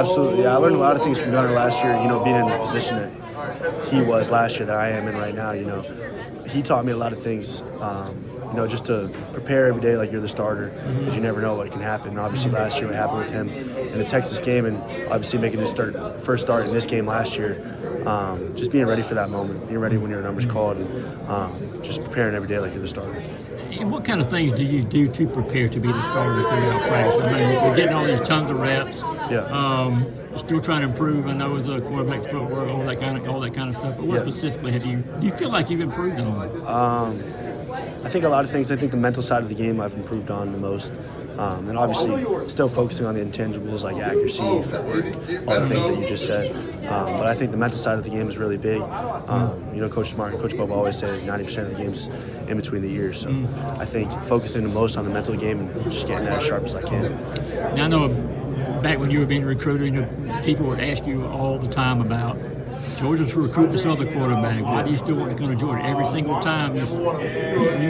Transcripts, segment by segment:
Absolutely. Yeah, I learned a lot of things from Gunnar last year, being in the position that he was last year that I am in right now, He taught me a lot of things, just to prepare every day like you're the starter, because you never know what can happen. And obviously last year what happened with him in the Texas game, and obviously making his first start in this game last year, just being ready for that moment, being ready when your number's called, and just preparing every day like you're the starter. And what kind of things do you do to prepare to be the starter throughout practice? I mean, you're getting all these tons of reps. Yeah. Still trying to improve. I know the quarterback footwork, all that kind of stuff. But what specifically do you feel like you've improved on? I think a lot of things. I think the mental side of the game I've improved on the most. And obviously still focusing on the intangibles like accuracy, footwork, all the things that you just said. But I think the mental side of the game is really big. Coach Smart and Coach Bob always say 90% of the game's in between the ears. So I think focusing the most on the mental game and just getting that as sharp as I can. Now I know back when you were being recruited, people would ask you all the time about Georgia's recruiting this other quarterback. Why do you still want to come to Georgia? Every single time you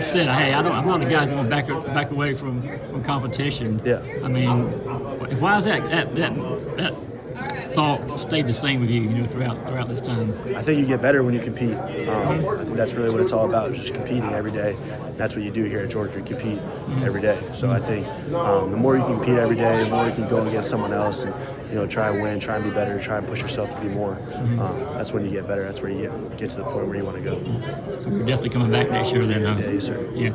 said, "Hey, I'm not a guy who's going to back away from competition." Yeah. I mean, why is that thought stayed the same with you, throughout this time? I think you get better when you compete. I think that's really what it's all about, just competing every day. That's what you do here at Georgia, you compete every day. So I think the more you compete every day, the more you can go against someone else and try and win, try and be better, try and push yourself to be more. That's when you get better. That's where you get to the point where you want to go. So you're definitely coming back next year then, huh? Yeah, yes, sir. Yeah.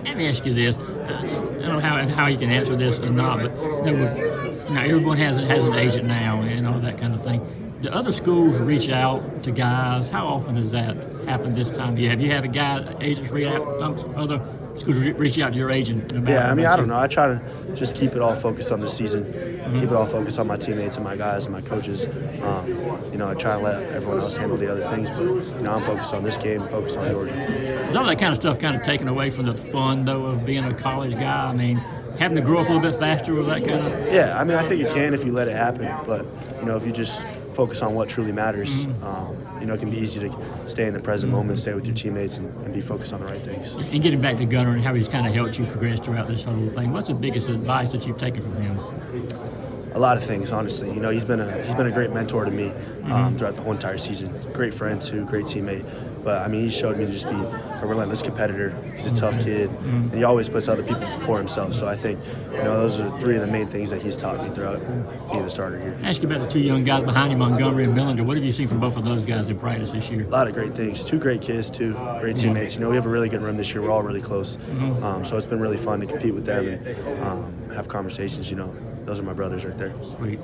Let me ask you this. I don't know how you can answer this or not, but now everyone has an agent now and all that kind of thing. Do other schools reach out to guys? How often does that happen this time? Have you had agents reach out, other schools reach out to your agent? Yeah, I don't know. I try to just keep it all focused on the season, keep it all focused on my teammates and my guys and my coaches. I try to let everyone else handle the other things, but I'm focused on this game, focused on Georgia. Is all that kind of stuff kind of taken away from the fun, though, of being a college guy? I mean, having to grow up a little bit faster with that kind of... Yeah, I think it can if you let it happen, but, if you just focus on what truly matters, it can be easy to stay in the present moment, stay with your teammates, and be focused on the right things. And getting back to Gunnar and how he's kind of helped you progress throughout this whole thing, what's the biggest advice that you've taken from him? A lot of things, honestly. He's been a great mentor to me throughout the whole entire season. Great friend too, great teammate. But he showed me to just be a relentless competitor. He's a tough kid, and he always puts other people before himself. So I think those are three of the main things that he's taught me throughout being the starter here. I'll ask you about the two young guys behind you, Montgomery and Bellinger. What have you seen from both of those guys in practice this year? A lot of great things. Two great kids, two great teammates. We have a really good room this year. We're all really close. So it's been really fun to compete with them and have conversations. Those are my brothers right there. Sweet.